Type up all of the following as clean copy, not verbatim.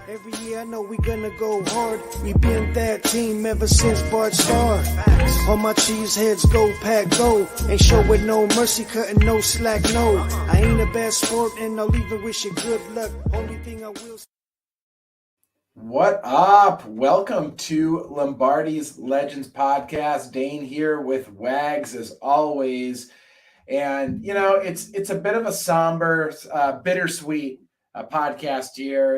Every year I know we gonna go hard. We been that team ever since Bart started. All my cheese heads go pack go. Ain't showing no mercy, cutting no slack, no. I ain't a bad sport and I'll even wish you good luck. Only thing I will. What up? Welcome to Lombardi's Legends Podcast. Dane here with Wags as always. And it's a bit of a somber, bittersweet podcast year.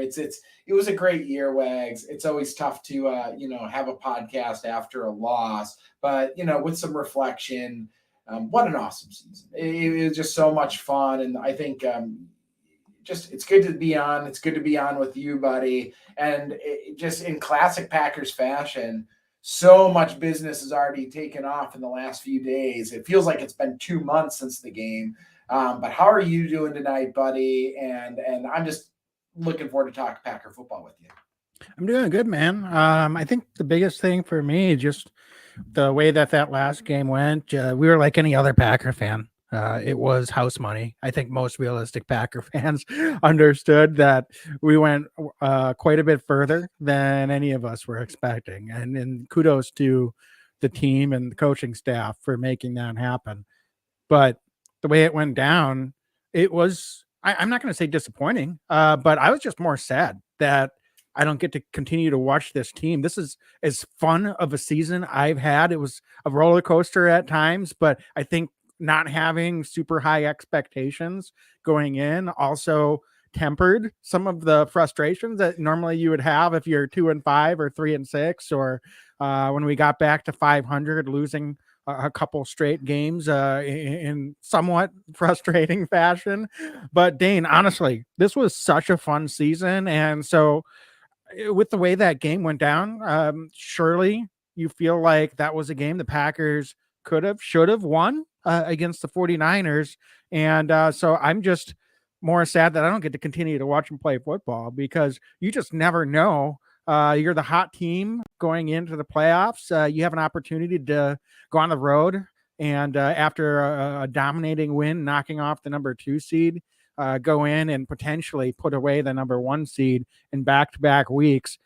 It was a great year, Wags. It's always tough to have a podcast after a loss, but with some reflection, what an awesome season! It was just so much fun, and I think it's good to be on. It's good to be on with you, buddy. And just in classic Packers fashion, so much business has already taken off in the last few days. It feels like it's been 2 months since the game. But how are you doing tonight, buddy? And I'm just looking forward to talking Packer football with you. I'm doing good, man. I think the biggest thing for me, just the way that last game went, we were like any other Packer fan. It was house money. I think most realistic Packer fans understood that we went quite a bit further than any of us were expecting. And kudos to the team and the coaching staff for making that happen. But the way it went down, it was, I'm not going to say disappointing, but I was just more sad that I don't get to continue to watch this team. This is as fun of a season I've had. It was a roller coaster at times, but I think not having super high expectations going in also tempered some of the frustrations that normally you would have if you're 2-5 or 3-6, or when we got back to 500, losing a couple straight games in somewhat frustrating fashion. But Dane, honestly, this was such a fun season. And so with the way that game went down, surely you feel like that was a game the Packers should have won against the 49ers. And so I'm just more sad that I don't get to continue to watch them play football, because you just never know. You're the hot team going into the playoffs. You have an opportunity to go on the road and after a dominating win, knocking off the number 2 seed, go in and potentially put away the number 1 seed in back-to-back weeks.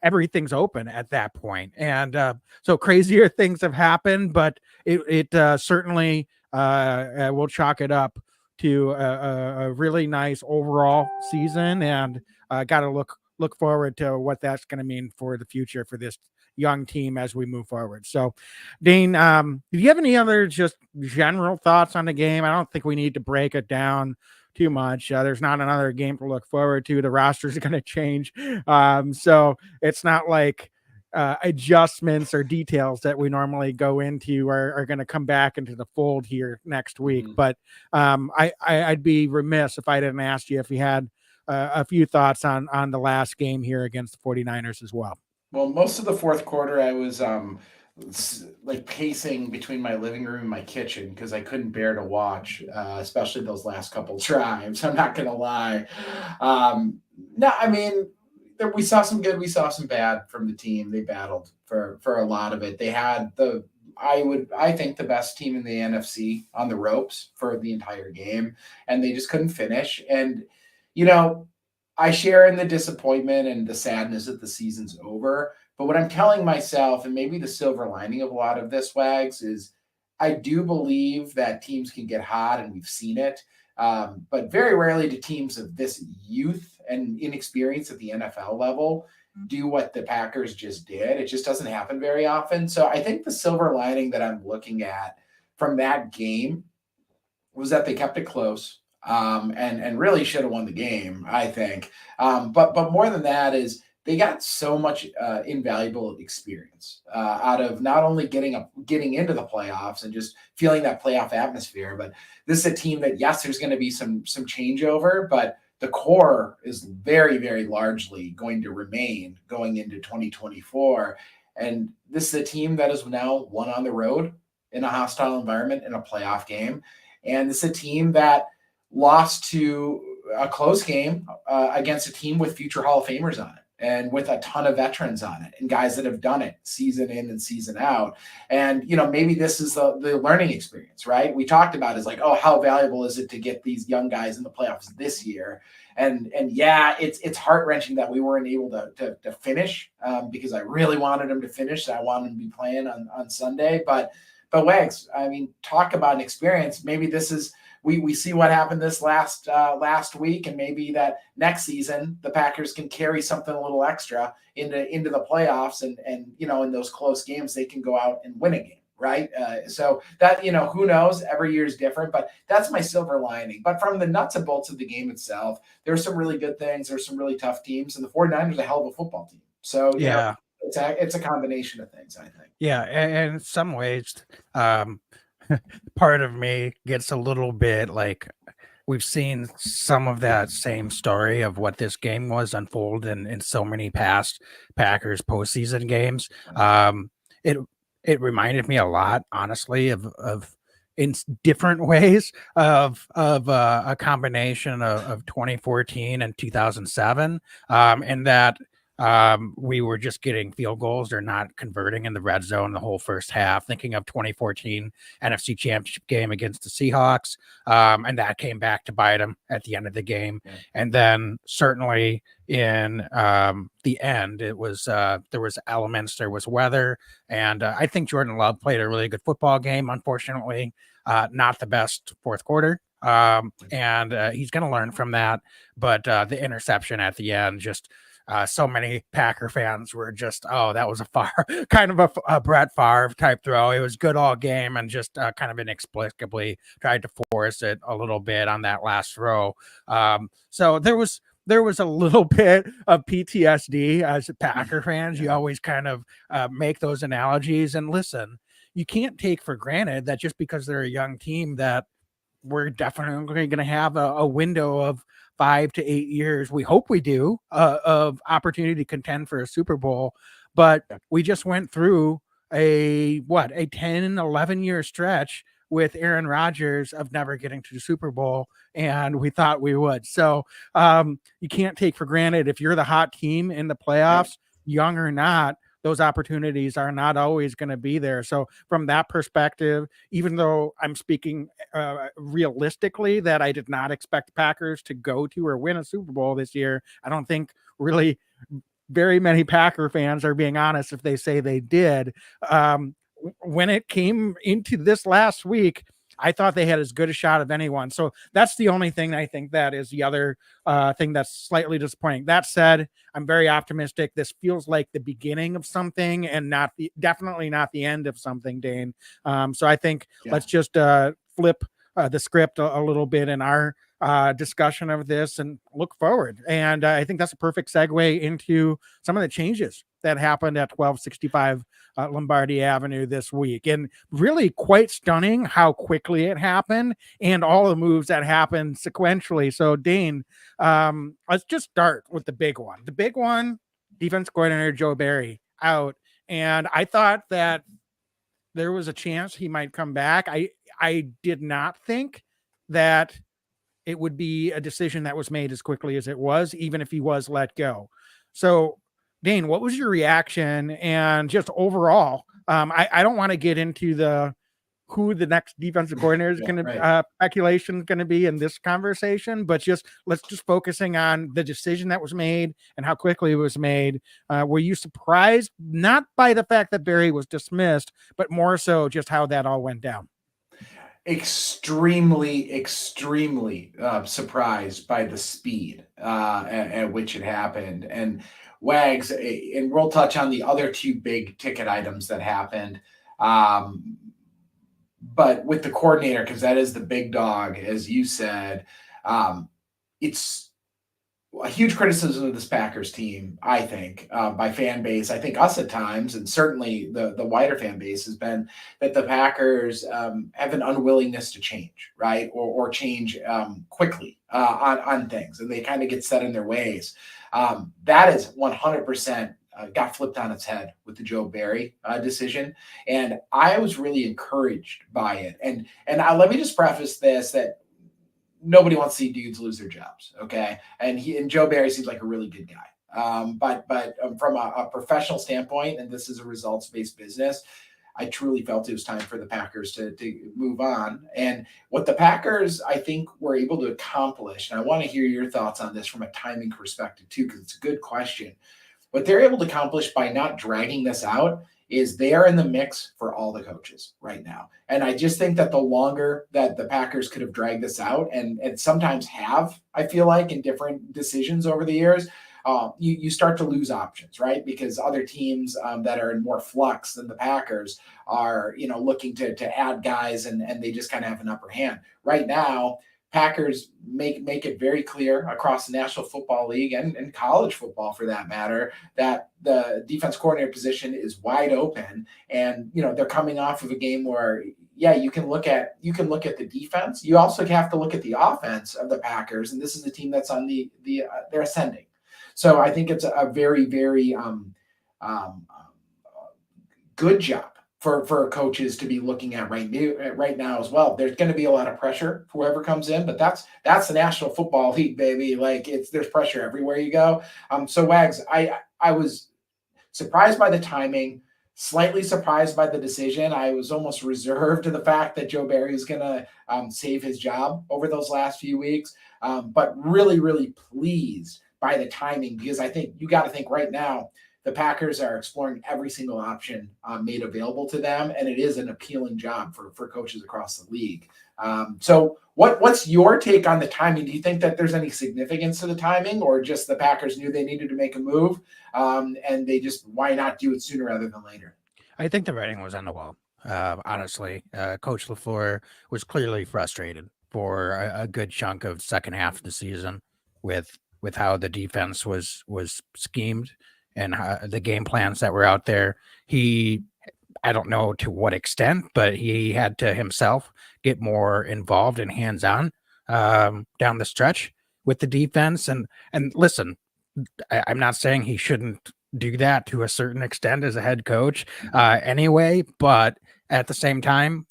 Everything's open at that point. And so crazier things have happened, but it certainly will chalk it up to a really nice overall season, and got to look forward to what that's going to mean for the future for this young team as we move forward. So, Dane, do you have any other just general thoughts on the game? I don't think we need to break it down too much. There's not another game to look forward to. The roster is going to change. So it's not like adjustments or details that we normally go into are going to come back into the fold here next week. Mm-hmm. But I'd be remiss if I didn't ask you if you had a few thoughts on the last game here against the 49ers as well. Well, most of the fourth quarter, I was like pacing between my living room and my kitchen because I couldn't bear to watch, especially those last couple drives. I'm not going to lie. No, I mean, we saw some good, we saw some bad from the team. They battled for a lot of it. They had I think the best team in the NFC on the ropes for the entire game, and they just couldn't finish. And, I share in the disappointment and the sadness that the season's over. But what I'm telling myself, and maybe the silver lining of a lot of this, Wags, is I do believe that teams can get hot, and we've seen it. But very rarely do teams of this youth and inexperience at the NFL level do what the Packers just did. It just doesn't happen very often. So I think the silver lining that I'm looking at from that game was that they kept it close. And really should have won the game, I think. But more than that is they got so much invaluable experience out of not only getting into the playoffs and just feeling that playoff atmosphere, but this is a team that, yes, there's going to be some changeover, but the core is very, very largely going to remain going into 2024. And this is a team that is now won on the road in a hostile environment in a playoff game. And this is a team that lost to a close game against a team with future Hall of Famers on it. and with a ton of veterans on it and guys that have done it season in and season out. And, maybe this is the learning experience, right? We talked about is like, oh, how valuable is it to get these young guys in the playoffs this year? And yeah, it's heart-wrenching that we weren't able to finish because I really wanted them to finish. I wanted them to be playing on Sunday. But Wags, I mean, talk about an experience. Maybe this is we see what happened this last week, and maybe that next season the Packers can carry something a little extra into the playoffs, and in those close games they can go out and win a game. Right. So that, who knows, every year is different, but that's my silver lining. But from the nuts and bolts of the game itself, there's some really good things. There's some really tough teams, and the 49ers are a hell of a football team. So, yeah, it's a combination of things, I think. Yeah. And in some ways, part of me gets a little bit like we've seen some of that same story of what this game was unfold in so many past Packers postseason games. It reminded me a lot, honestly, of in different ways of a combination of 2014 and 2007, and that we were just getting field goals or not converting in the red zone the whole first half. Thinking of 2014 NFC Championship game against the Seahawks, and that came back to bite them at the end of the game. Yeah. And then certainly in the end, it was there was elements, there was weather, and I think Jordan Love played a really good football game. Unfortunately, not the best fourth quarter. And he's going to learn from that. But the interception at the end, just so many Packer fans were just, oh, that was kind of a Brett Favre type throw. It was good all game, and just kind of inexplicably tried to force it a little bit on that last throw. So there was a little bit of PTSD as Packer fans. You always kind of make those analogies. And listen, you can't take for granted that just because they're a young team that we're definitely going to have a window of 5 to 8 years. We hope we do of opportunity to contend for a Super Bowl. But we just went through a 10, 11 year stretch with Aaron Rodgers of never getting to the Super Bowl, and we thought we would. So you can't take for granted if you're the hot team in the playoffs, young or not, those opportunities are not always going to be there. So from that perspective, even though I'm speaking realistically that I did not expect the Packers to go to or win a Super Bowl this year, I don't think really very many Packer fans are being honest if they say they did. When it came into this last week, I thought they had as good a shot of anyone. So that's the only thing I think that is the other thing that's slightly disappointing. That said, I'm very optimistic. This feels like the beginning of something and definitely not the end of something, Dane. So I think let's just flip the script a little bit in our discussion of this and look forward. And I think that's a perfect segue into some of the changes that happened at 1265 Lombardi Avenue this week. And really quite stunning how quickly it happened and all the moves that happened sequentially. So Dane, let's just start with the big one. The big one, defense coordinator Joe Barry out. And I thought that there was a chance he might come back. I did not think that it would be a decision that was made as quickly as it was, even if he was let go. So Dane, what was your reaction and just overall? I don't want to get into who the next defensive coordinator is going to speculation is going to be in this conversation, but let's just focusing on the decision that was made and how quickly it was made. Were you surprised not by the fact that Barry was dismissed, but more so just how that all went down? Extremely surprised by the speed at which it happened. And Wags, and we'll touch on the other two big ticket items that happened. But with the coordinator, because that is the big dog, as you said, it's a huge criticism of this Packers team, I think, by fan base. I think us at times, and certainly the wider fan base, has been that the Packers have an unwillingness to change, right? Or change quickly on things. And they kind of get set in their ways. That is 100% got flipped on its head with the Joe Barry decision. And I was really encouraged by it. And let me just preface this, that nobody wants to see dudes lose their jobs. Okay. And Joe Barry seems like a really good guy. But from a professional standpoint, and this is a results-based business, I truly felt it was time for the Packers to move on. And what the Packers, I think, were able to accomplish, and I want to hear your thoughts on this from a timing perspective too, because it's a good question. What they're able to accomplish by not dragging this out is they are in the mix for all the coaches right now. And I just think that the longer that the Packers could have dragged this out, and sometimes have, I feel like, in different decisions over the years, you start to lose options, right? Because other teams that are in more flux than the Packers are, looking to add guys, and they just kind of have an upper hand. Right now, Packers make it very clear across the National Football League and college football, for that matter, that the defense coordinator position is wide open. And they're coming off of a game where, yeah, you can look at the defense. You also have to look at the offense of the Packers, and this is a team that's on they're ascending. So I think it's a very, very good job for coaches to be looking at right now as well. There's going to be a lot of pressure for whoever comes in, but that's the National Football League, baby. Like, there's pressure everywhere you go. So Wags, I was surprised by the timing, slightly surprised by the decision. I was almost reserved to the fact that Joe Barry is going to save his job over those last few weeks, but really, really pleased by the timing, because I think you got to think right now, the Packers are exploring every single option made available to them, and it is an appealing job for coaches across the league. So what's your take on the timing? Do you think that there's any significance to the timing, or just the Packers knew they needed to make a move, and they just, why not do it sooner rather than later? I think the writing was on the wall. Honestly, Coach LaFleur was clearly frustrated for a good chunk of second half of the season with how the defense was schemed and the game plans that were out there. I don't know to what extent, but he had to himself get more involved and hands-on down the stretch with the defense. And listen, I'm not saying he shouldn't do that to a certain extent as a head coach anyway, but at the same time,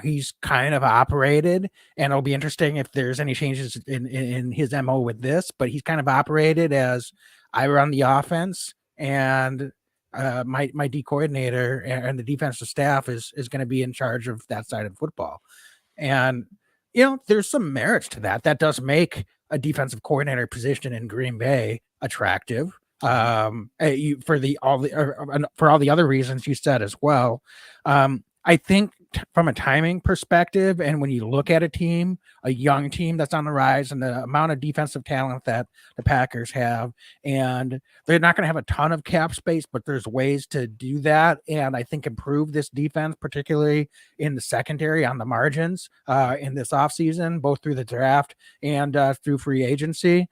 he's kind of operated, and it'll be interesting if there's any changes in his MO with this, but he's kind of operated as, I run the offense, and my D coordinator and the defensive staff is going to be in charge of that side of football. And, there's some merits to that. That does make a defensive coordinator position in Green Bay attractive. For all the other reasons you said as well. I think from a timing perspective, and when you look at a young team that's on the rise, and the amount of defensive talent that the Packers have, and they're not going to have a ton of cap space, but there's ways to do that. And I think improve this defense, particularly in the secondary on the margins in this offseason, both through the draft and through free agency.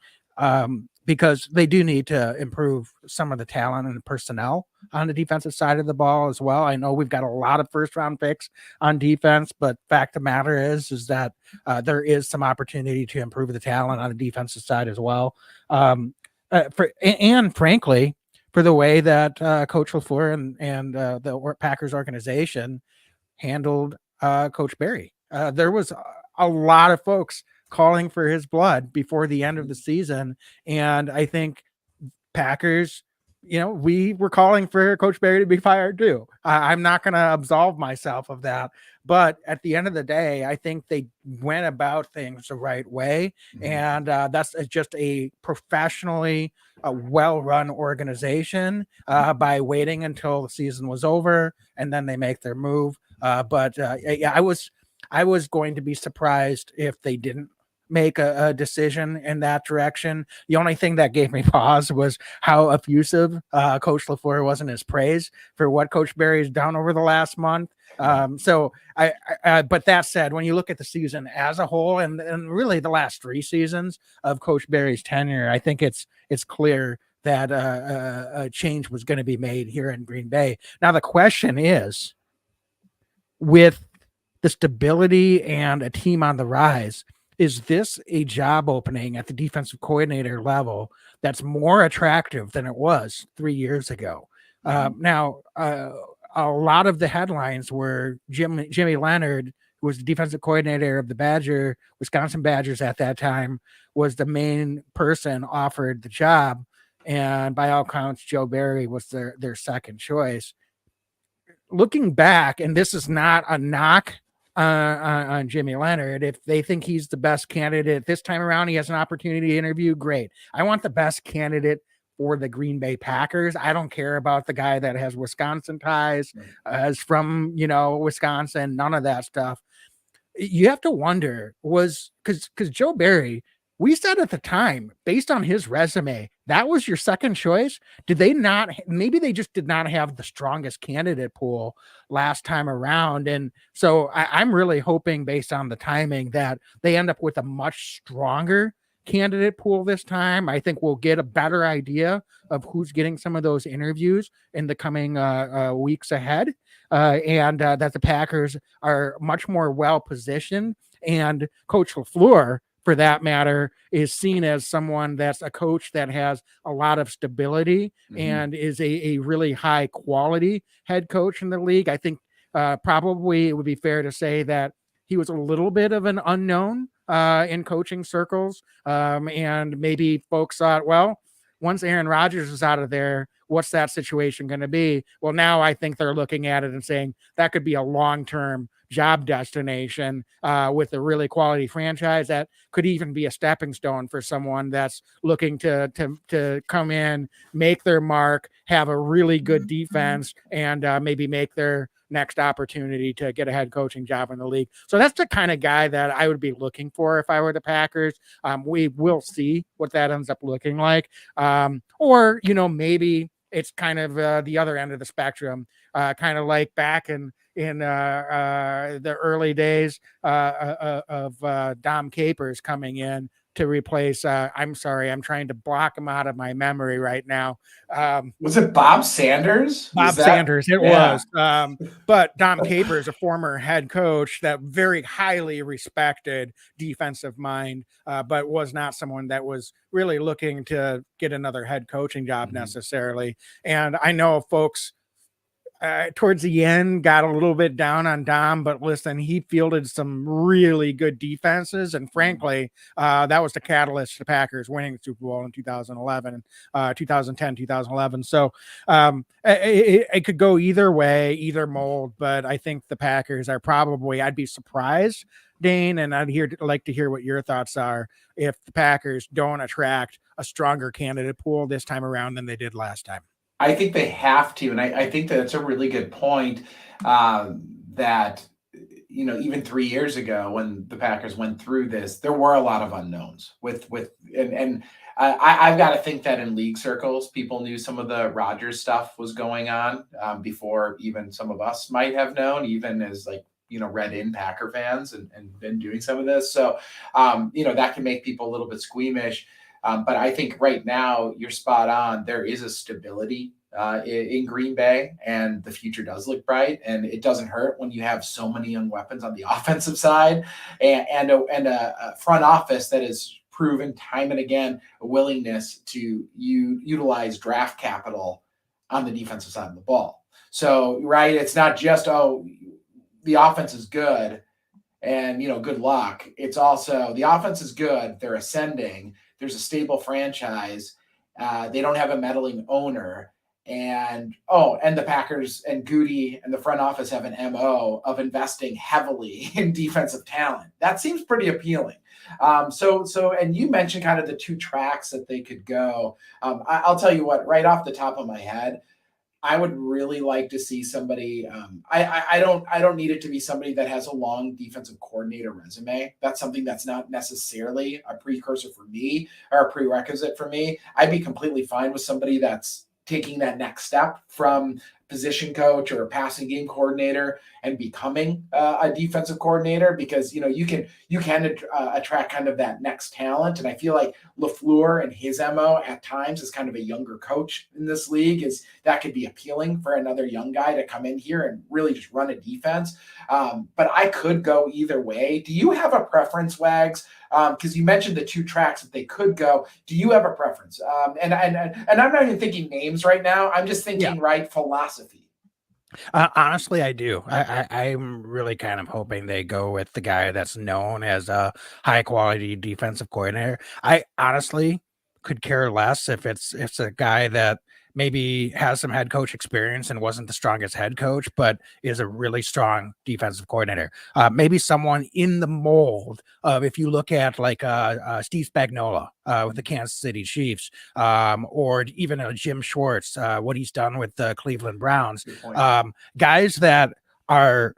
Because they do need to improve some of the talent and the personnel on the defensive side of the ball as well. I know we've got a lot of first-round picks on defense, but fact of the matter is that there is some opportunity to improve the talent on the defensive side as well. Frankly, for the way that Coach LaFleur and the Packers organization handled Coach Barry. There was a lot of folks calling for his blood before the end of the season. And I think Packers, we were calling for Coach Barry to be fired too. I'm not going to absolve myself of that. But at the end of the day, I think they went about things the right way. Mm-hmm. And that's just a professionally well-run organization by waiting until the season was over, and then they make their move. But I was going to be surprised if they didn't make a decision in that direction. The only thing that gave me pause was how effusive Coach LaFleur was in his praise for what Coach Barry's done over the last month. But that said, when you look at the season as a whole, and really the last 3 seasons of Coach Barry's tenure, I think it's clear that a change was going to be made here in Green Bay. Now, the question is, with the stability and a team on the rise, is this a job opening at the defensive coordinator level that's more attractive than it was 3 years ago? Now, a lot of the headlines were Jimmy Leonard, who was the defensive coordinator of the Wisconsin Badgers at that time, was the main person offered the job. and by all counts, Joe Barry was their second choice. Looking back, and this is not a knock on Jimmy Leonard. If they think he's the best candidate this time around, he has an opportunity to interview. Great. I want the best candidate for the Green Bay Packers. I don't care about the guy that has Wisconsin ties, is from Wisconsin. None of that stuff. You have to wonder, was because Joe Barry, we said at the time, based on his resume, that was your second choice. Did they not? Maybe they just did not have the strongest candidate pool last time around. And so I'm really hoping, based on the timing, that they end up with a much stronger candidate pool this time. I think we'll get a better idea of who's getting some of those interviews in the coming weeks ahead, and that the Packers are much more well positioned. And Coach LaFleur, for that matter, is seen as someone that's a coach that has a lot of stability and is a really high quality head coach in the league. I think probably it would be fair to say that he was a little bit of an unknown in coaching circles. And maybe folks thought, well, once Aaron Rodgers is out of there, what's that situation going to be? Well, now I think they're looking at it and saying that could be a long-term job destination with a really quality franchise that could even be a stepping stone for someone that's looking to come in, make their mark, have a really good defense, and maybe make their next opportunity to get a head coaching job in the league. So that's the kind of guy that I would be looking for if I were the Packers. We will see what that ends up looking like. Or, maybe it's kind of the other end of the spectrum, kind of like back in the early days of Dom Capers coming in to replace, I'm sorry, I'm trying to block him out of my memory right now. Was it Bob Sanders? Bob Sanders, it was. But Dom Capers, a former head coach, that very highly respected defensive mind, but was not someone that was really looking to get another head coaching job necessarily. And I know folks towards the end got a little bit down on Dom, but listen, he fielded some really good defenses, and frankly, that was the catalyst to the Packers winning the Super Bowl in 2011, 2010, 2011. So it could go either way, either mold, but I think the Packers are probably, I'd be surprised, Dane, and like to hear what your thoughts are if the Packers don't attract a stronger candidate pool this time around than they did last time. I think they have to, and I think that's a really good point. That even 3 years ago when the Packers went through this, there were a lot of unknowns and I've got to think that in league circles, people knew some of the Rodgers stuff was going on before even some of us might have known, even as read in Packer fans and been doing some of this. So that can make people a little bit squeamish. But I think right now you're spot on. There is a stability in Green Bay, and the future does look bright. And it doesn't hurt when you have so many young weapons on the offensive side, and a front office that has proven time and again a willingness to utilize draft capital on the defensive side of the ball. So right, it's not just the offense is good and good luck. It's also the offense is good. They're ascending. There's a stable franchise. They don't have a meddling owner. And the Packers and Goody and the front office have an MO of investing heavily in defensive talent. That seems pretty appealing. And you mentioned kind of the two tracks that they could go. I'll tell you what, right off the top of my head, I would really like to see somebody. I don't need it to be somebody that has a long defensive coordinator resume. That's something that's not necessarily a precursor for me or a prerequisite for me. I'd be completely fine with somebody that's taking that next step from position coach or a passing game coordinator and becoming a defensive coordinator, because you can attract kind of that next talent. And I feel like LaFleur and his MO at times is kind of a younger coach in this league, is that could be appealing for another young guy to come in here and really just run a defense. But I could go either way. Do you have a preference, Wags? Because you mentioned the two tracks that they could go. Do you have a preference? And I'm not even thinking names right now. I'm just thinking philosophy. Honestly, I do. I'm really kind of hoping they go with the guy that's known as a high quality defensive coordinator. I honestly, could care less if it's a guy that maybe has some head coach experience and wasn't the strongest head coach, but is a really strong defensive coordinator. Maybe someone in the mold of, if you look at like Steve Spagnuolo with the Kansas City Chiefs, or even Jim Schwartz, what he's done with the Cleveland Browns, guys that are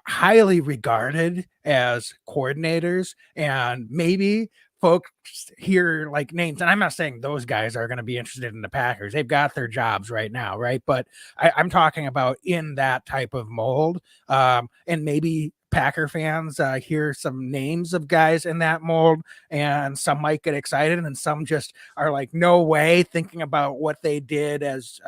highly regarded as coordinators, and maybe folks hear like names, and I'm not saying those guys are going to be interested in the Packers. They've got their jobs right now, right? But I'm talking about in that type of mold, and maybe Packer fans hear some names of guys in that mold, and some might get excited, and some just are like, no way, thinking about what they did as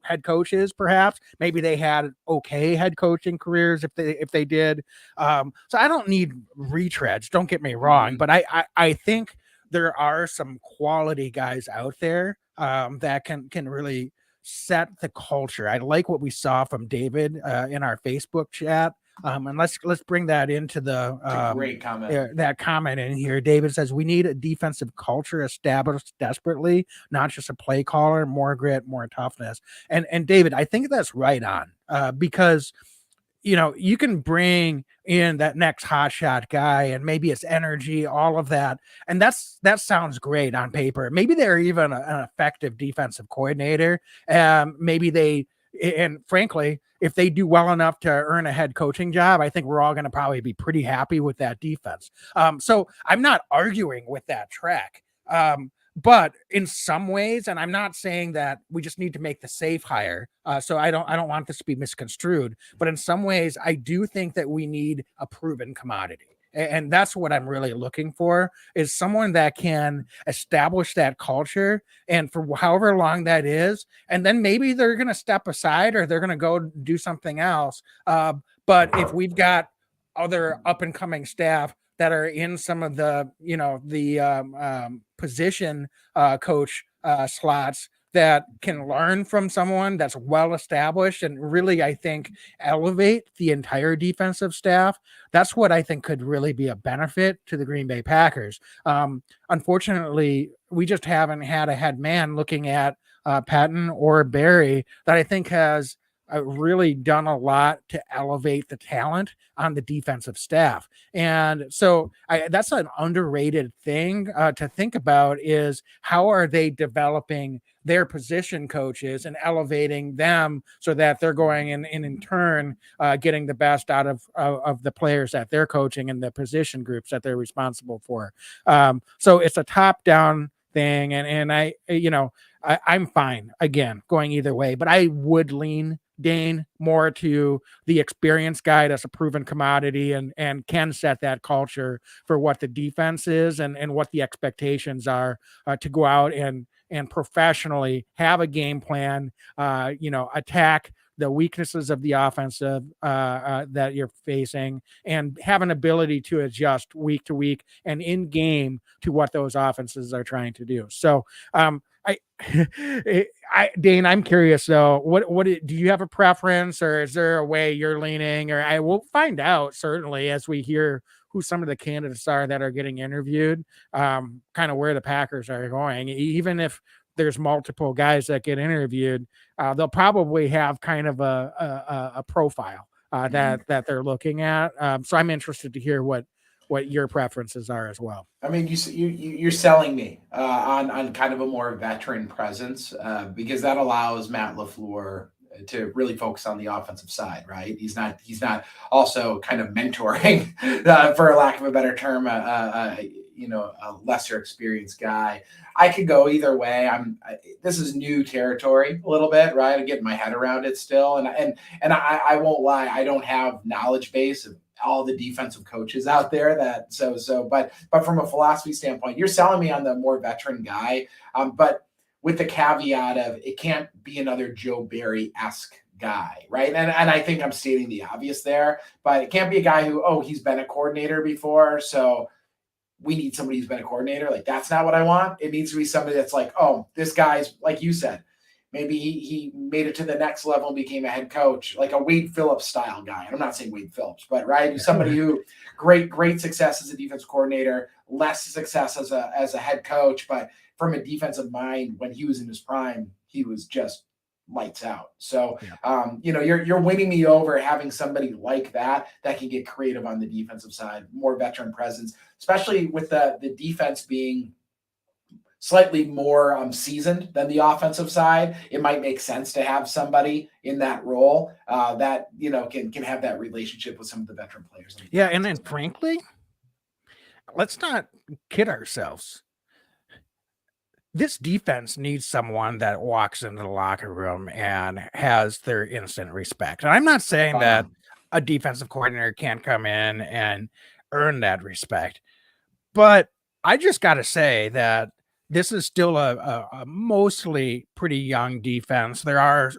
head coaches. Perhaps maybe they had okay head coaching careers if they did. So I don't need retreads, don't get me wrong, but I think there are some quality guys out there that can really set the culture. I like what we saw from David in our Facebook chat. And let's bring that into the great comment. That comment in here. David says we need a defensive culture established desperately, not just a play caller, more grit, more toughness. And David, I think that's right on, because you can bring in that next hotshot guy and maybe it's energy, all of that. And that sounds great on paper. Maybe they're even an effective defensive coordinator. And frankly, if they do well enough to earn a head coaching job, I think we're all going to probably be pretty happy with that defense. So I'm not arguing with that track. But in some ways, and I'm not saying that we just need to make the safe hire. So I don't want this to be misconstrued, but in some ways, I do think that we need a proven commodity. And that's what I'm really looking for, is someone that can establish that culture, and for however long that is, and then maybe they're going to step aside or they're going to go do something else. But if we've got other up and coming staff that are in some of the, position coach slots that can learn from someone that's well established and really, I think, elevate the entire defensive staff, that's what I think could really be a benefit to the Green Bay Packers. Unfortunately, we just haven't had a head man looking at Patton or Barry that I think has really done a lot to elevate the talent on the defensive staff. And so that's an underrated thing to think about, is how are they developing their position coaches and elevating them so that they're going in turn getting the best out of the players that they're coaching and the position groups that they're responsible for. So it's a top-down thing, and I'm fine again going either way, but I would lean, Dane, more to the experienced guy that's a proven commodity and can set that culture for what the defense is and what the expectations are to go out and professionally have a game plan, attack the weaknesses of the offensive that you're facing, and have an ability to adjust week to week and in game to what those offenses are trying to do. So Dane, I'm curious though, what do you have a preference, or is there a way you're leaning? Or I will find out certainly as we hear who some of the candidates are that are getting interviewed, kind of where the Packers are going. Even if there's multiple guys that get interviewed, they'll probably have kind of a profile that they're looking at. So I'm interested to hear what your preferences are as well. I mean, you're selling me on kind of a more veteran presence, because that allows Matt LaFleur to really focus on the offensive side, right? He's not also kind of mentoring, for lack of a better term, a lesser experienced guy. I could go either way. This is new territory a little bit, right? I'm getting my head around it still, and I won't lie, I don't have knowledge base of all the defensive coaches out there but from a philosophy standpoint, you're selling me on the more veteran guy, but with the caveat of it can't be another Joe Barry-esque guy, right? And I think I'm stating the obvious there, but it can't be a guy who, he's been a coordinator before, so we need somebody who's been a coordinator. Like, that's not what I want. It needs to be somebody that's like, this guy's, like you said, maybe he made it to the next level and became a head coach, like a Wade Phillips style guy. I'm not saying Wade Phillips, but right, somebody who great success as a defensive coordinator, less success as a head coach, but from a defensive mind, when he was in his prime, he was just lights out. So, you're winning me over having somebody like that can get creative on the defensive side, more veteran presence, especially with the defense being slightly more seasoned than the offensive side. It might make sense to have somebody in that role that can have that relationship with some of the veteran players. Yeah, and then frankly, let's not kid ourselves. This defense needs someone that walks into the locker room and has their instant respect. And I'm not saying that a defensive coordinator can't come in and earn that respect, but I just got to say that this is still a mostly pretty young defense. There are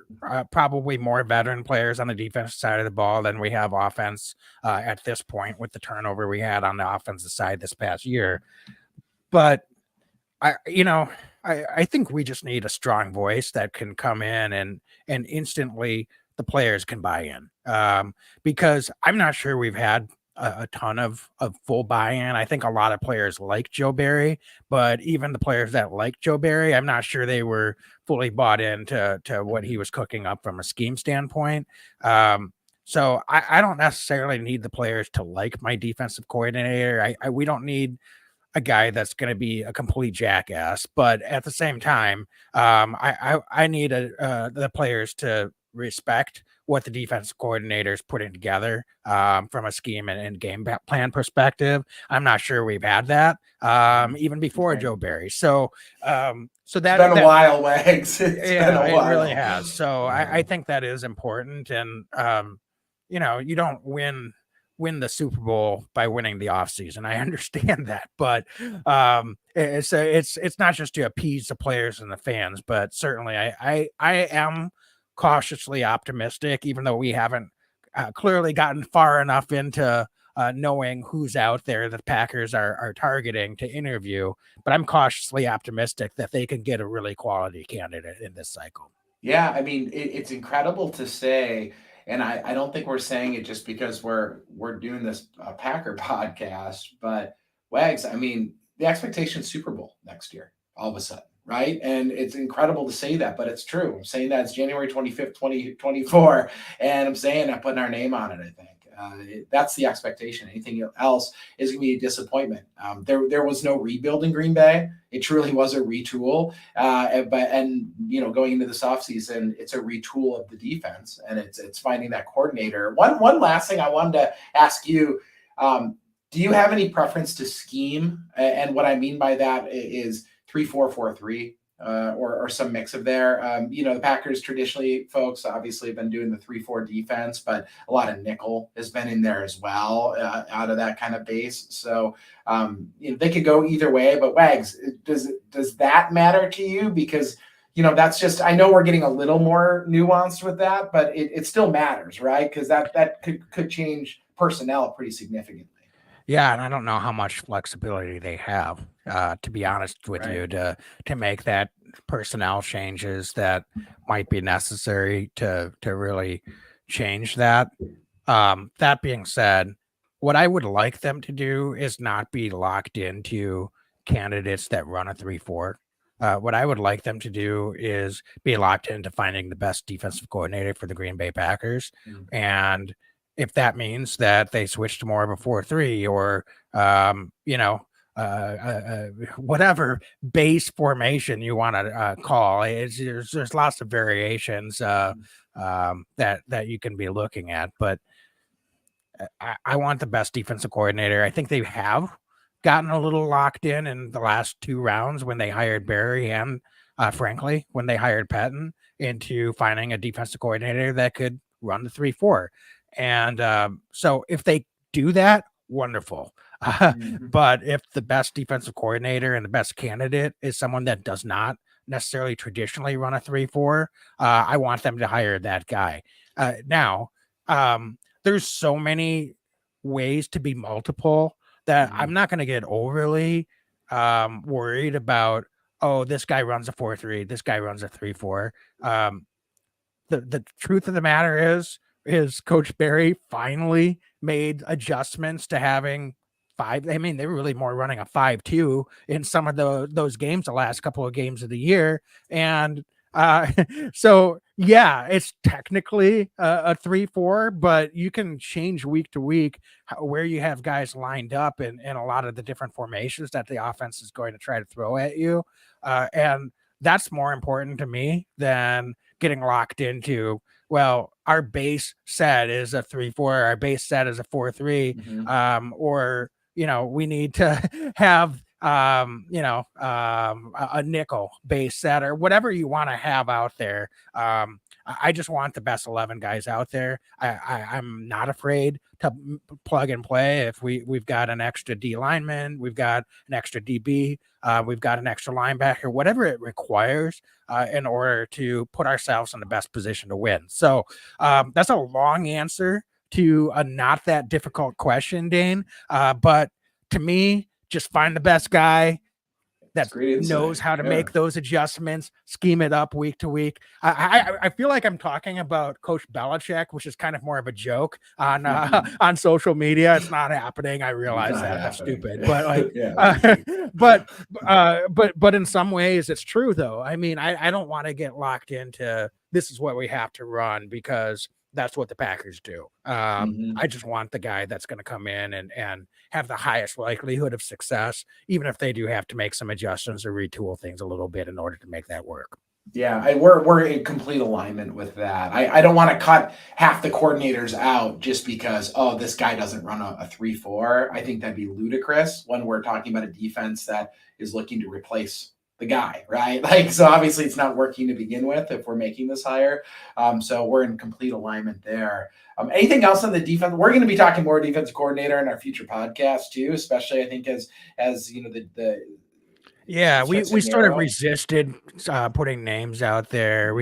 probably more veteran players on the defensive side of the ball than we have offense at this point with the turnover we had on the offensive side this past year. But I think we just need a strong voice that can come in and instantly the players can buy in, because I'm not sure we've had a ton of full buy-in. I think a lot of players like Joe Barry, but even the players that like Joe Barry, I'm not sure they were fully bought into what he was cooking up from a scheme standpoint. So I don't necessarily need the players to like my defensive coordinator. We don't need a guy that's going to be a complete jackass, but at the same time, I need the players to respect what the defensive coordinator is putting together from a scheme and game plan perspective. I'm not sure we've had that even before Joe Barry. So it's been a while, Wags. It really has. So I think that is important, and you don't win the Super Bowl by winning the offseason. I understand that, but it's not just to appease the players and the fans, but certainly I am cautiously optimistic, even though we haven't clearly gotten far enough into knowing who's out there that the Packers are targeting to interview, but I'm cautiously optimistic that they can get a really quality candidate in this cycle. Yeah, I mean, it's incredible to say. And I don't think we're saying it just because we're doing this Packer podcast, but Wags, I mean, the expectation is Super Bowl next year, all of a sudden, right? And it's incredible to say that, but it's true. I'm saying that it's January 25th, 2024, and I'm saying I'm putting our name on it, I think. That's the expectation. Anything else is going to be a disappointment. There was no rebuild in Green Bay. It truly was a retool. Going into this offseason, it's a retool of the defense, and it's finding that coordinator. One last thing I wanted to ask you, do you have any preference to scheme? And what I mean by that is 3-4-4-3. Or some mix of there. The Packers traditionally, folks, obviously have been doing the 3-4 defense, but a lot of nickel has been in there as well out of that kind of base. So they could go either way. But Wags, does that matter to you? Because that's just, I know we're getting a little more nuanced with that, but it still matters, right? Because that could change personnel pretty significantly. Yeah, and I don't know how much flexibility they have, to be honest with you, to make that personnel changes that might be necessary to really change that. That being said, what I would like them to do is not be locked into candidates that run a 3-4. What I would like them to do is be locked into finding the best defensive coordinator for the Green Bay Packers. Mm-hmm. And if that means that they switch to more of a 4-3 or, whatever base formation you want to call, there's lots of variations that you can be looking at. But I want the best defensive coordinator. I think they have gotten a little locked in the last two rounds when they hired Barry and, frankly, when they hired Patton into finding a defensive coordinator that could run the 3-4. And so if they do that, wonderful. But if the best defensive coordinator and the best candidate is someone that does not necessarily traditionally run a 3-4, I want them to hire that guy. Now, there's so many ways to be multiple that I'm not going to get overly worried about, this guy runs a 4-3, this guy runs a 3-4. The truth of the matter is Coach Barry finally made adjustments to having 5. I mean, they were really more running a 5-2 in some of those games, the last couple of games of the year. And so yeah, it's technically a 3-4, but you can change week to week where you have guys lined up in a lot of the different formations that the offense is going to try to throw at you. And that's more important to me than getting locked into, well, our base set is a 3-4, our base set is a 4-3, or we need to have a nickel base set or whatever you want to have out there. I just want the best 11 guys out there. I'm not afraid to plug and play. If we've got an extra D lineman, we've got an extra DB, we've got an extra linebacker, whatever it requires in order to put ourselves in the best position to win. So that's a long answer to a not that difficult question, Dane. But to me, just find the best guy that knows how to make those adjustments, scheme it up week to week. I feel like I'm talking about Coach Belichick, which is kind of more of a joke on social media. It's not happening. I realize that's stupid, but like, but in some ways it's true though. I mean, I don't want to get locked into this is what we have to run because that's what the Packers do. I just want the guy that's going to come in and have the highest likelihood of success, even if they do have to make some adjustments or retool things a little bit in order to make that work. Yeah, we're in complete alignment with that. I don't want to cut half the coordinators out just because, this guy doesn't run a 3-4. I think that'd be ludicrous when we're talking about a defense that is looking to replace the guy, right? Like, so obviously it's not working to begin with if we're making this hire. So we're in complete alignment there. Anything else on the defense? We're going to be talking more defensive coordinator in our future podcast too, especially I think as we sort of resisted putting names out there.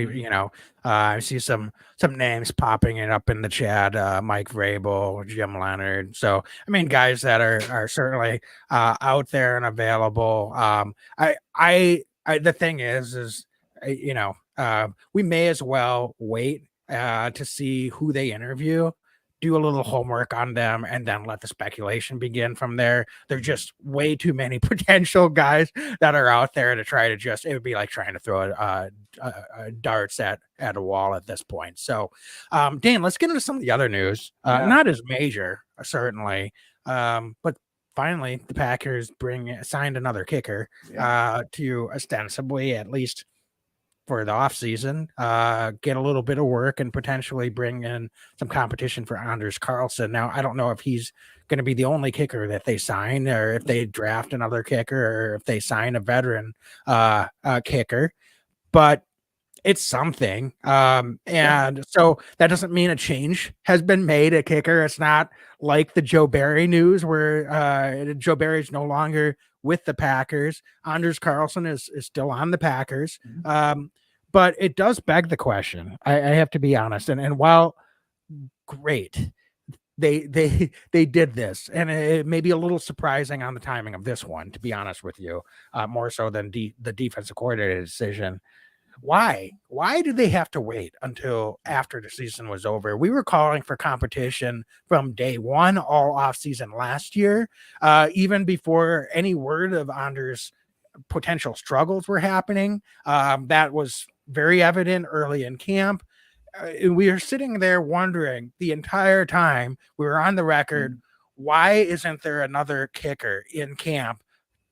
I see some names popping it up in the chat. Mike Vrabel, Jim Leonard. So I mean, guys that are certainly out there and available. The thing is we may as well wait to see who they interview, do a little homework on them, and then let the speculation begin from there. There are just way too many potential guys that are out there to try to it would be like trying to throw darts at a wall at this point. So, Dan, let's get into some of the other news. Not as major, certainly, but finally the Packers signed another kicker to ostensibly, at least for the offseason, get a little bit of work and potentially bring in some competition for Anders Carlson. Now, I don't know if he's going to be the only kicker that they sign, or if they draft another kicker, or if they sign a veteran kicker, but it's something. And so that doesn't mean a change has been made at kicker. It's not like the Joe Barry news where Joe Barry's no longer with the Packers. Anders Carlson is still on the Packers. But it does beg the question. I have to be honest. And while great, they did this, and it may be a little surprising on the timing of this one, to be honest with you, more so than the defensive coordinator decision. Why did they have to wait until after the season was over? We were calling for competition from day one, all offseason last year, even before any word of Anders' potential struggles were happening. That was very evident early in camp. We were sitting there wondering the entire time we were on the record, why isn't there another kicker in camp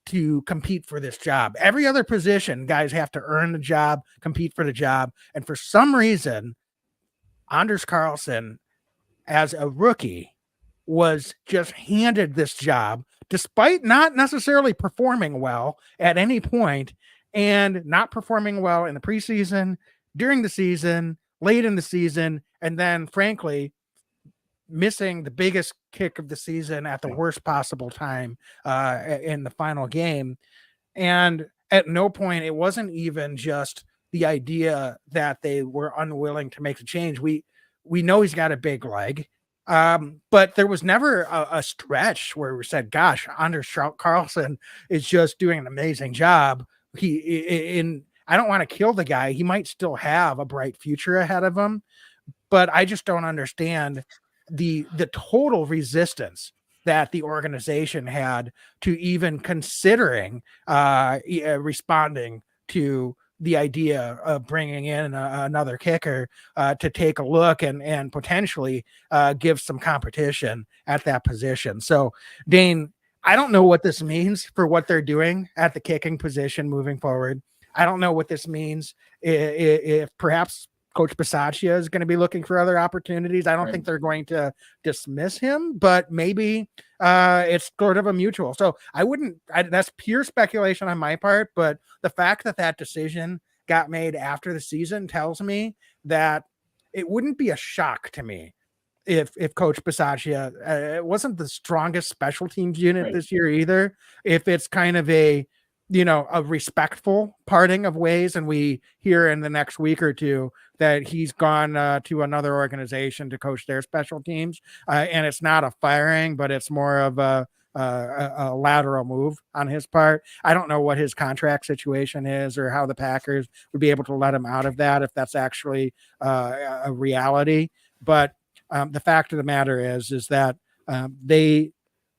to compete for this job? Every other position, guys have to earn the job, compete for the job. And for some reason, Anders Carlson, as a rookie, was just handed this job, despite not necessarily performing well at any point, and not performing well in the preseason, during the season, late in the season, and then, frankly, missing the biggest kick of the season at the worst possible time in the final game. And at no point, it wasn't even just the idea that they were unwilling to make the change. We know he's got a big leg, but there was never a stretch where we said, gosh, Anders Carlson is just doing an amazing job. I don't want to kill the guy. He might still have a bright future ahead of him, but I just don't understand the total resistance that the organization had to even considering responding to the idea of bringing in another kicker to take a look and potentially give some competition at that position. So, Dane, I don't know what this means for what they're doing at the kicking position moving forward. I don't know what this means if perhaps Coach Bisaccia is going to be looking for other opportunities. I don't think they're going to dismiss him, but maybe it's sort of a mutual. So that's pure speculation on my part, but the fact that decision got made after the season tells me that it wouldn't be a shock to me if Coach Bisaccia it wasn't the strongest special teams unit this year either. If it's kind of a respectful parting of ways, and we hear in the next week or two that he's gone to another organization to coach their special teams, and it's not a firing, but it's more of a lateral move on his part. I don't know what his contract situation is or how the Packers would be able to let him out of that if that's actually a reality. But the fact of the matter is that they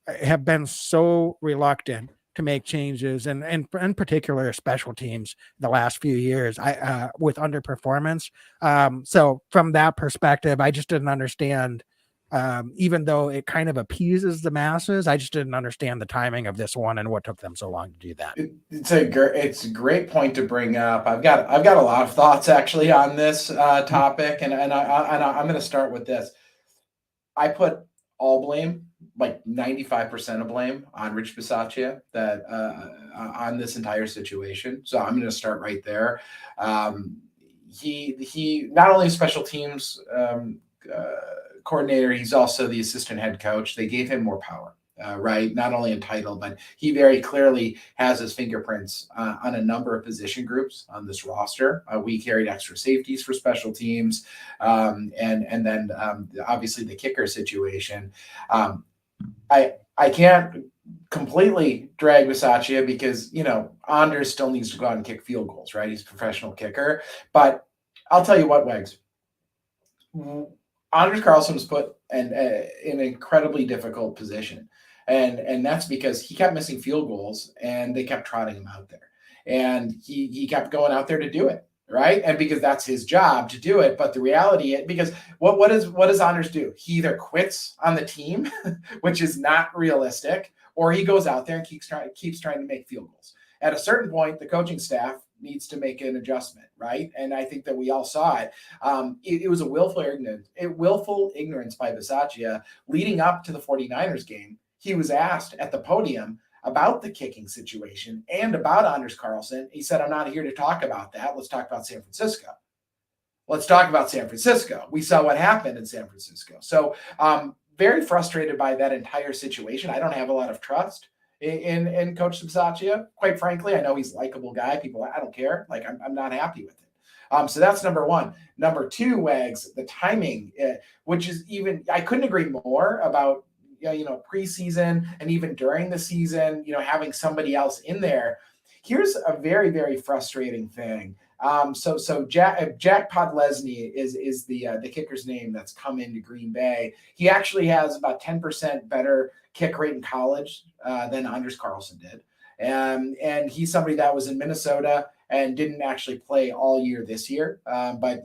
have been so reluctant to make changes, and in particular special teams the last few years with underperformance. So from that perspective, I just didn't understand, even though it kind of appeases the masses, I just didn't understand the timing of this one and what took them so long to do that. It's a great point to bring up. I've got a lot of thoughts actually on this topic, and I'm going to start with this. I put all blame, like 95% of blame, on Rich Bisaccia that on this entire situation. So I'm going to start right there. He not only special teams coordinator, he's also the assistant head coach. They gave him more power, right? Not only in title, but he very clearly has his fingerprints on a number of position groups on this roster. We carried extra safeties for special teams, and then obviously the kicker situation. I can't completely drag Bisaccia because, Anders still needs to go out and kick field goals, right? He's a professional kicker. But I'll tell you what, Wags. Anders Carlson was put in an incredibly difficult position. And that's because he kept missing field goals and they kept trotting him out there. And he kept going out there to do it, right? And because that's his job to do it. But the reality is, because what does Anders do? He either quits on the team, which is not realistic, or he goes out there and keeps trying to make field goals. At a certain point, the coaching staff needs to make an adjustment, right? And I think that we all saw it. It was a willful ignorance by Bisaccia leading up to the 49ers game. He was asked at the podium about the kicking situation and about Anders Carlson. He said, "I'm not here to talk about that. Let's talk about San Francisco. Let's talk about San Francisco." We saw what happened in San Francisco. So very frustrated by that entire situation. I don't have a lot of trust in Coach Bisaccia. Quite frankly, I know he's a likable guy. I don't care. Like, I'm not happy with it. So that's number one. Number two, Wags, the timing, which is even, I couldn't agree more about, preseason and even during the season, having somebody else in there. Here's a very, very frustrating thing. So Jack Podlesny is the kicker's name that's come into Green Bay. He actually has about 10% better kick rate in college than Anders Carlson did. And he's somebody that was in Minnesota and didn't actually play all year this year. But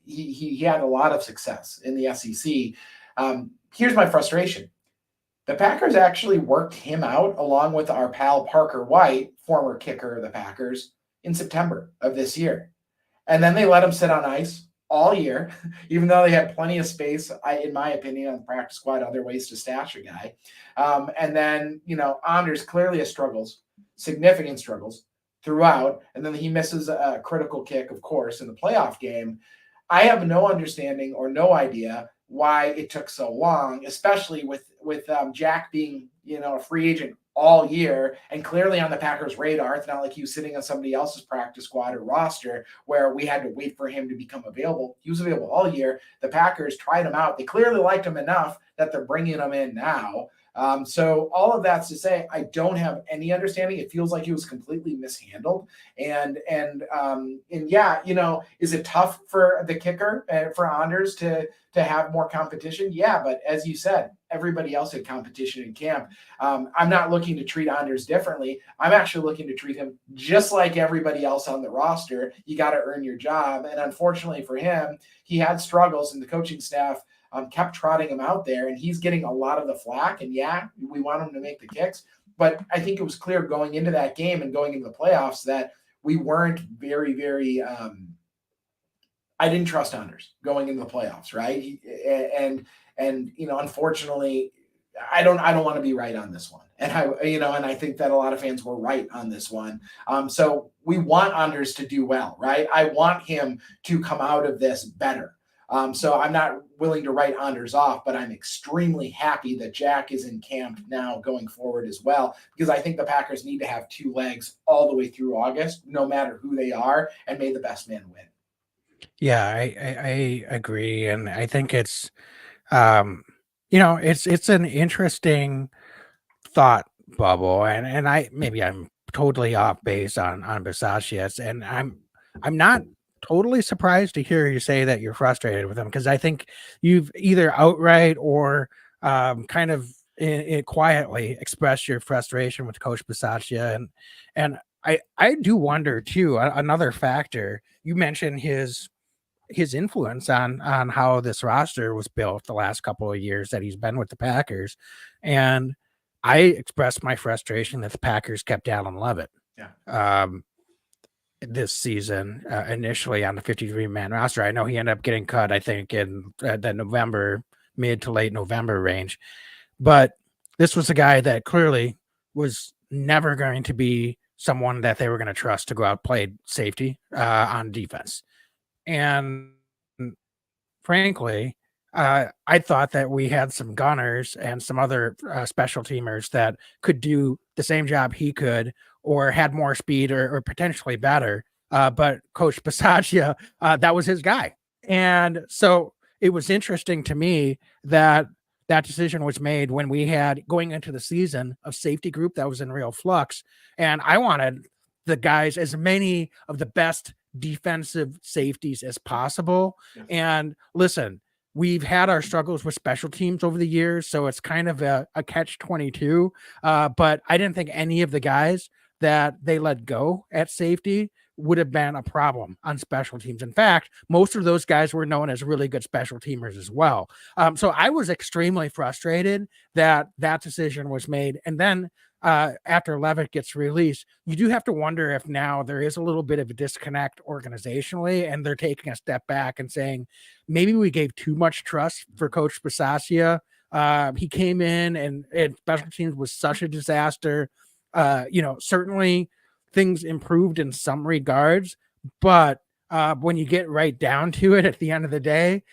he had a lot of success in the SEC. Here's my frustration. The Packers actually worked him out along with our pal Parker White, former kicker of the Packers, in September of this year. And then they let him sit on ice all year, even though they had plenty of space, in my opinion, on the practice squad, other ways to stash a guy. And then, Anders clearly has significant struggles throughout. And then he misses a critical kick, of course, in the playoff game. I have no understanding or no idea why it took so long, especially with Jack being, a free agent all year and clearly on the Packers' radar. It's not like he was sitting on somebody else's practice squad or roster where we had to wait for him to become available. He was available all year. The Packers tried him out. They clearly liked him enough that they're bringing him in now. So all of that's to say, I don't have any understanding. It feels like it was completely mishandled. And yeah, is it tough for the kicker for Anders to have more competition? Yeah, but as you said, everybody else had competition in camp. I'm not looking to treat Anders differently. I'm actually looking to treat him just like everybody else on the roster. You got to earn your job. And unfortunately for him, he had struggles, and the coaching staff kept trotting him out there, and he's getting a lot of the flack. And yeah, we want him to make the kicks. But I think it was clear going into that game and going into the playoffs that we weren't very, very I didn't trust Anders going into the playoffs, right? And unfortunately, I don't want to be right on this one. And I think that a lot of fans were right on this one. So we want Anders to do well, right? I want him to come out of this better. So I'm not willing to write Anders off, but I'm extremely happy that Jack is in camp now going forward as well, because I think the Packers need to have two legs all the way through August, no matter who they are, and may the best man win. Yeah, I agree. And I think it's, it's an interesting thought bubble. And I'm totally off base on Bisaccia, and I'm not totally surprised to hear you say that you're frustrated with him, because I think you've either outright or kind of quietly expressed your frustration with Coach Bisaccia. And I do wonder too, another factor, you mentioned his influence on how this roster was built the last couple of years that he's been with the Packers. And I expressed my frustration that the Packers kept Allen Levitt. Yeah. This season, initially on the 53-man roster. I know he ended up getting cut, I think, in the mid to late November range. But this was a guy that clearly was never going to be someone that they were going to trust to go out and play safety on defense. And frankly, I thought that we had some gunners and some other special teamers that could do the same job he could, or had more speed, or potentially better. But Coach Bisaccia, that was his guy. And so it was interesting to me that decision was made when we had, going into the season, a safety group that was in real flux. And I wanted the guys, as many of the best defensive safeties as possible. Yes. And listen, we've had our struggles with special teams over the years, so it's kind of a catch-22. But I didn't think any of the guys that they let go at safety would have been a problem on special teams. In fact, most of those guys were known as really good special teamers as well. So I was extremely frustrated that decision was made. And then after Levitt gets released, you do have to wonder if now there is a little bit of a disconnect organizationally, and they're taking a step back and saying, maybe we gave too much trust for Coach Bisaccia. He came in and special teams was such a disaster. Certainly things improved in some regards, but when you get right down to it, at the end of the day,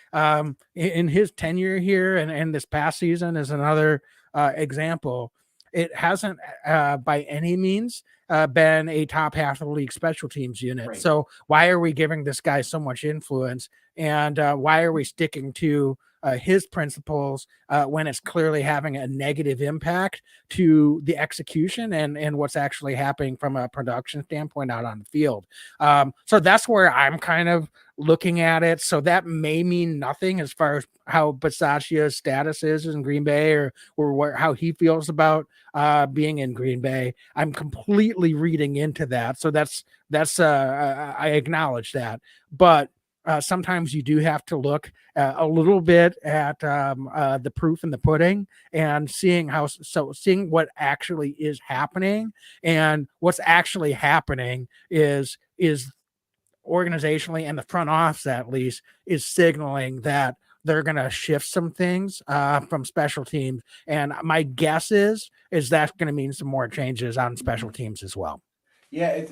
in his tenure here and this past season is another example, it hasn't by any means been a top half of the league special teams unit. Right. So why are we giving this guy so much influence? And why are we sticking to his principles when it's clearly having a negative impact to the execution and what's actually happening from a production standpoint out on the field? So that's where I'm kind of looking at it. So that may mean nothing as far as how Bisaccia's status is in Green Bay, or how he feels about being in Green Bay. I'm completely reading into that. So that's I acknowledge that, but sometimes you do have to look a little bit at the proof in the pudding, and seeing what actually is happening. And what's actually happening is organizationally, and the front office at least is signaling that they're going to shift some things from special teams. And my guess is that's going to mean some more changes on special teams as well. Yeah,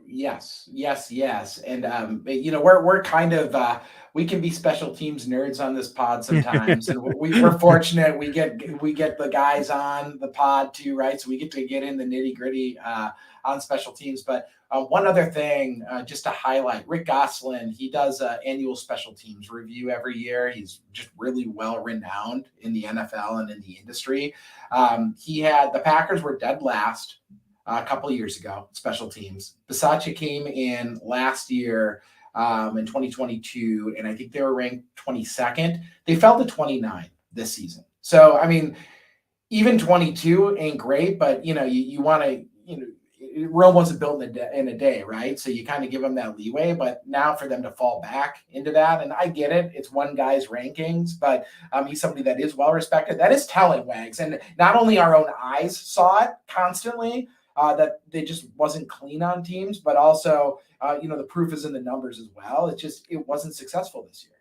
yes, and we're kind of we can be special teams nerds on this pod sometimes, and we're fortunate we get the guys on the pod too, right? So we get to get in the nitty gritty on special teams. But one other thing, just to highlight, Rick Goslin, he does annual special teams review every year. He's just really well renowned in the NFL and in the industry. He had the Packers were dead last a couple of years ago, special teams. Bisaccia came in last year in 2022, and I think they were ranked 22nd. They fell to 29 this season. So, I mean, even 22 ain't great, but, you want to, Rome wasn't built in a day, right? So you kind of give them that leeway, but now for them to fall back into that, and I get it, it's one guy's rankings, but he's somebody that is well respected. That is telling, Wags, and not only our own eyes saw it constantly, that they just wasn't clean on teams, but also, the proof is in the numbers as well. It wasn't successful this year.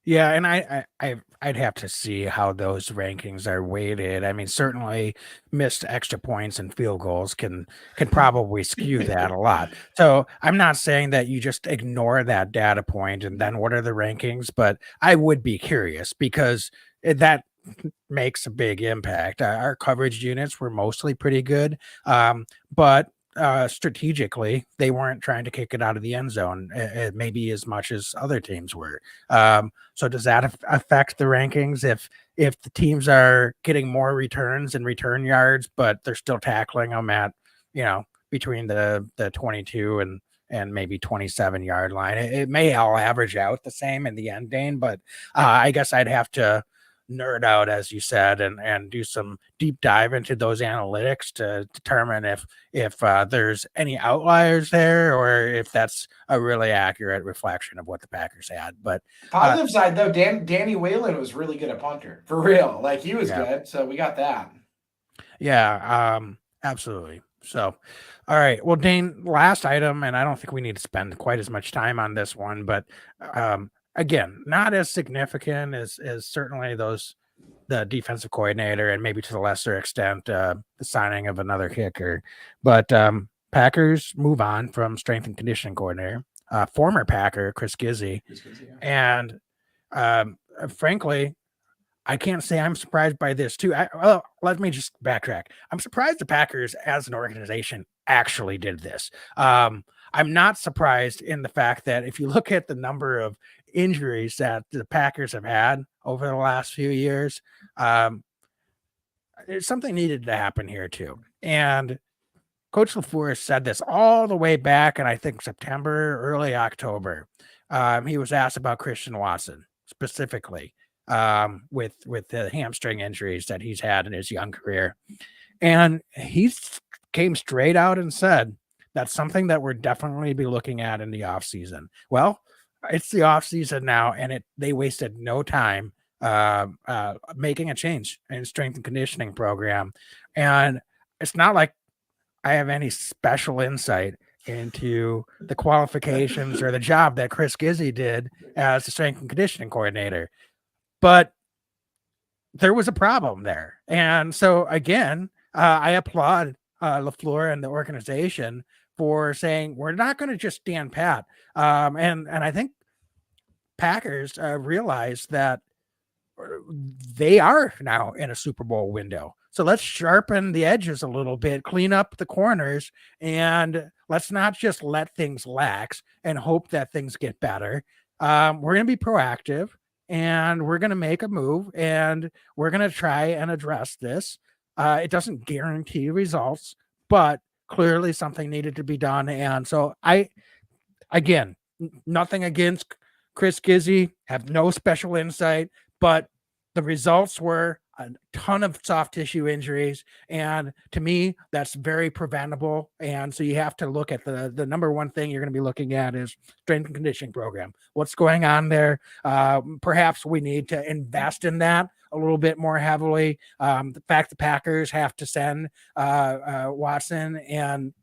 Yeah, and I'd have to see how those rankings are weighted. I mean, certainly missed extra points and field goals can probably skew that a lot. So I'm not saying that you just ignore that data point and then what are the rankings, but I would be curious because that makes a big impact. Our coverage units were mostly pretty good, but strategically, they weren't trying to kick it out of the end zone, maybe as much as other teams were. So does that affect the rankings if the teams are getting more returns and return yards, but they're still tackling them at between the 22 and maybe 27-yard line? It may all average out the same in the end, Dane, but I guess I'd have to nerd out, as you said, and do some deep dive into those analytics to determine if there's any outliers there or if that's a really accurate reflection of what the Packers had. But positive side though, Danny Whalen was really good at punter, for real. Like he was good, so we got that. Yeah, absolutely. So, all right. Well, Dane, last item, and I don't think we need to spend quite as much time on this one, but again, not as significant as certainly the defensive coordinator and maybe to the lesser extent the signing of another kicker. But Packers move on from strength and conditioning coordinator, former Packer Chris Gizzi, and frankly, I can't say I'm surprised by this too. Let me just backtrack. I'm surprised the Packers as an organization actually did this. I'm not surprised in the fact that if you look at the number of injuries that the Packers have had over the last few years, something needed to happen here too. And Coach LaFleur said this all the way back in, I think, September, early October. He was asked about Christian Watson specifically with the hamstring injuries that he's had in his young career. And he came straight out and said, that's something that we're definitely be looking at in the offseason. Well, it's the offseason now, and they wasted no time making a change in strength and conditioning program. And it's not like I have any special insight into the qualifications or the job that Chris Gizzi did as the strength and conditioning coordinator. But there was a problem there. And so, again, I applaud LaFleur and the organization for saying, we're not going to just stand pat. And I think Packers realize that they are now in a Super Bowl window. So let's sharpen the edges a little bit, clean up the corners, and let's not just let things lax and hope that things get better. We're going to be proactive, and we're going to make a move, and we're going to try and address this. It doesn't guarantee results, but clearly something needed to be done. And so again, nothing against Chris Gizzi, have no special insight, but the results were a ton of soft tissue injuries. And to me, that's very preventable. And so you have to look at the number one thing you're going to be looking at is strength and conditioning program. What's going on there? Perhaps we need to invest in that a little bit more heavily. The fact the Packers have to send Watson and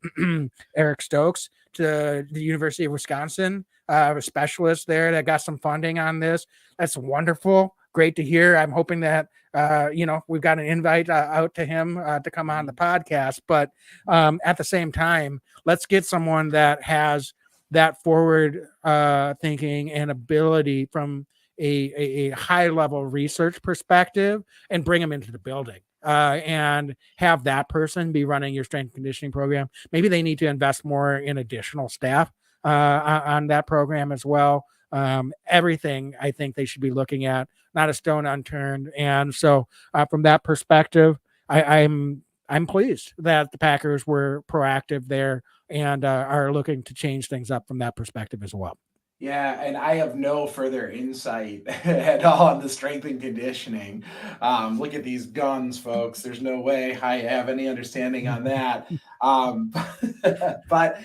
Eric Stokes to the University of Wisconsin, a specialist there that got some funding on this. That's wonderful. great to hear. I'm hoping that we've got an invite out to him to come on the podcast. But at the same time, let's get someone that has that forward thinking and ability from a high level research perspective and bring them into the building. And have that person be running your strength and conditioning program. Maybe they need to invest more in additional staff on that program as well. Everything I think they should be looking at, not a stone unturned. And so from that perspective, I'm pleased that the Packers were proactive there and are looking to change things up from that perspective as well. Yeah, and I have no further insight at all on the strength and conditioning. Look at these guns, folks. There's no way I have any understanding on that. But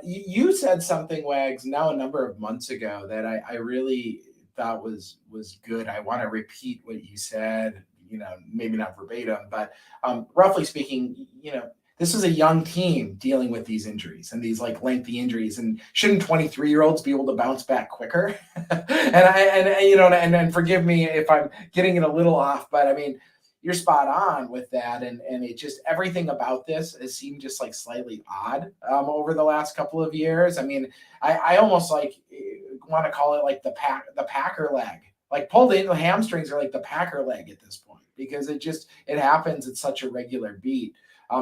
you said something, Wags, now a number of months ago that I really thought was good. I want to repeat what you said. Maybe not verbatim, but roughly speaking, this is a young team dealing with these injuries and these like lengthy injuries, and shouldn't 23-year-olds be able to bounce back quicker? and forgive me if I'm getting it a little off, but I mean, you're spot on with that. And it just, everything about this has seemed just like slightly odd over the last couple of years. I mean, I almost like want to call it like the Packer leg, like pulled in the hamstrings are like the Packer leg at this point, because it happens at such a regular beat.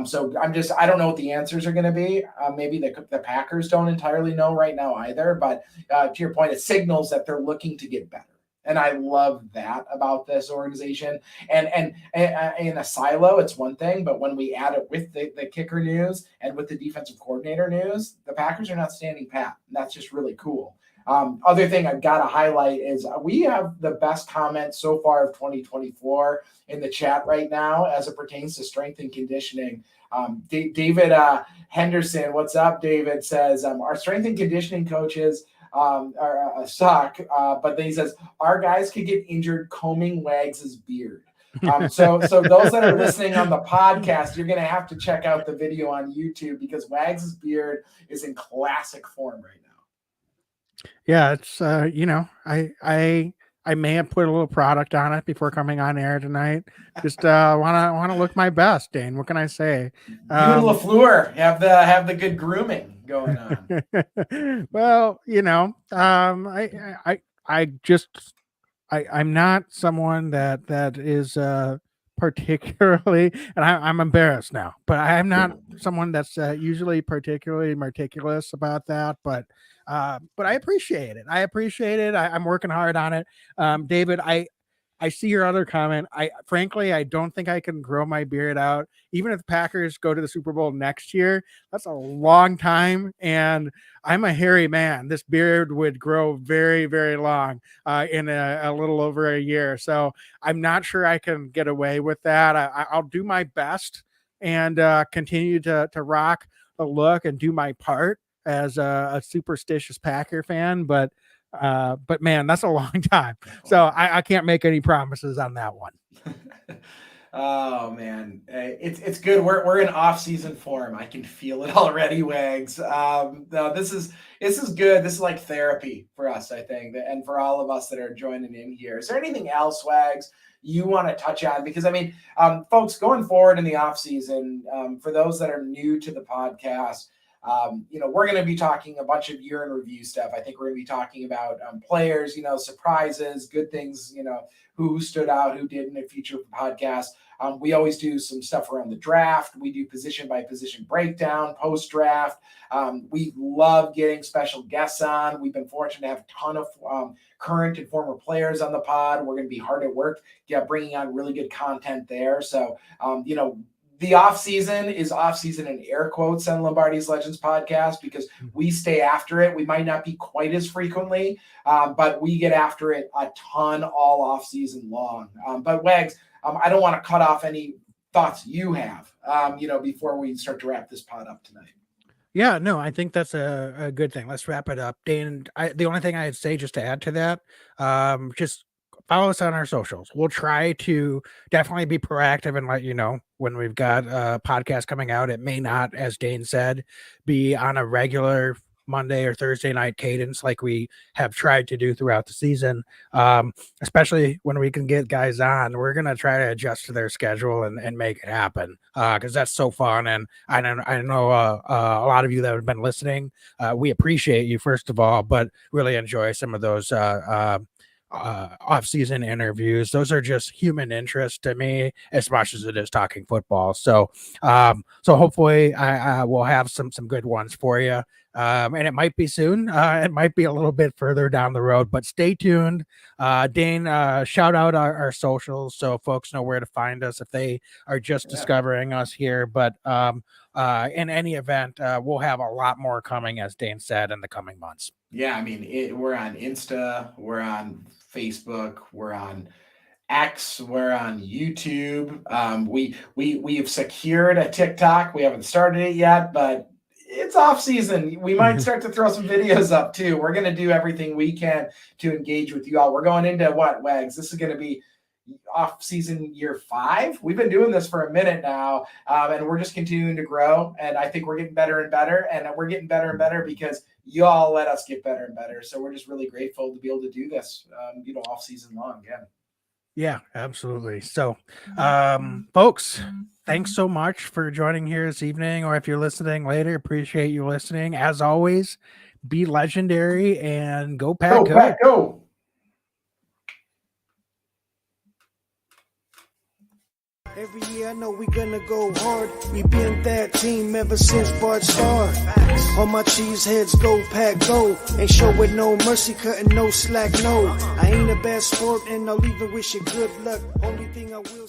So I don't know what the answers are going to be. Maybe the Packers don't entirely know right now either, but to your point, it signals that they're looking to get better. And I love that about this organization. And in a silo, it's one thing, but when we add it with the kicker news and with the defensive coordinator news, the Packers are not standing pat. And that's just really cool. Other thing I've got to highlight is we have the best comment so far of 2024 in the chat right now as it pertains to strength and conditioning. David Henderson, what's up, David, says, our strength and conditioning coaches suck, but then he says, our guys could get injured combing Wags' beard. So those that are listening on the podcast, you're going to have to check out the video on YouTube, because Wags' beard is in classic form right now. Yeah, it's I may have put a little product on it before coming on air tonight. Just want to look my best, Dane. What can I say? You and LaFleur have the good grooming going on. Well, I'm not someone that is particularly, and I'm embarrassed now, but I'm not someone that's usually particularly meticulous about that. But I appreciate it. I'm working hard on it. David, I see your other comment. Frankly, I don't think I can grow my beard out. Even if the Packers go to the Super Bowl next year, that's a long time. And I'm a hairy man. This beard would grow very, very long in a little over a year. So I'm not sure I can get away with that. I'll do my best and continue to rock the look and do my part as a superstitious Packer fan. But man, that's a long time. So I can't make any promises on that one. Oh man, it's good. We're in off-season form. I can feel it already, Wags. No, this is good. This is like therapy for us, I think, and for all of us that are joining in here. Is there anything else, Wags, you want to touch on? Because I mean, folks, going forward in the off-season, for those that are new to the podcast, we're going to be talking a bunch of year in review stuff. I think we're going to be talking about players, surprises, good things, who stood out, who didn't in future podcasts. We always do some stuff around the draft. We do position by position breakdown, post draft. We love getting special guests on. We've been fortunate to have a ton of current and former players on the pod. We're going to be hard at work, bringing on really good content there. So, the off-season is off-season in air quotes on Lombardi's Legends podcast, because we stay after it. We might not be quite as frequently, but we get after it a ton all off-season long. But Wags, I don't want to cut off any thoughts you have, before we start to wrap this pod up tonight. Yeah, no, I think that's a good thing. Let's wrap it up. Dane, the only thing I'd say just to add to that, just follow us on our socials. We'll try to definitely be proactive and let you know when we've got a podcast coming out. It may not, as Dane said, be on a regular Monday or Thursday night cadence like we have tried to do throughout the season. Especially when we can get guys on, we're going to try to adjust to their schedule and make it happen. Cause that's so fun. And I know a lot of you that have been listening, we appreciate you first of all, but really enjoy some of those, off-season interviews. Those are just human interest to me as much as it is talking football. So hopefully I will have some good ones for you. And it might be soon. It might be a little bit further down the road, but stay tuned. Dane, shout out our socials so folks know where to find us if they are just discovering us here. But in any event, we'll have a lot more coming, as Dane said, in the coming months. Yeah, I mean, we're on Insta, we're on Facebook, we're on X, we're on YouTube. We have secured a TikTok. We haven't started it yet, but it's off season. We might start to throw some videos up too. We're going to do everything we can to engage with you all. We're going into what, Wags? This is going to be off season year 5. We've been doing this for a minute now, and we're just continuing to grow. And I think we're getting better and better, and we're getting better and better because y'all let us get better and better. So we're just really grateful to be able to do this, off season long again. Yeah, absolutely. So, folks, thanks so much for joining here this evening, or if you're listening later, appreciate you listening. As always, be legendary and go Pack, go. Pack, go. Every year I know we gonna go hard. We been that team ever since Bart started. All my cheese heads go Pack go. Ain't show with no mercy, cutting no slack, no. I ain't a bad sport and I'll even wish you good luck. Only thing I will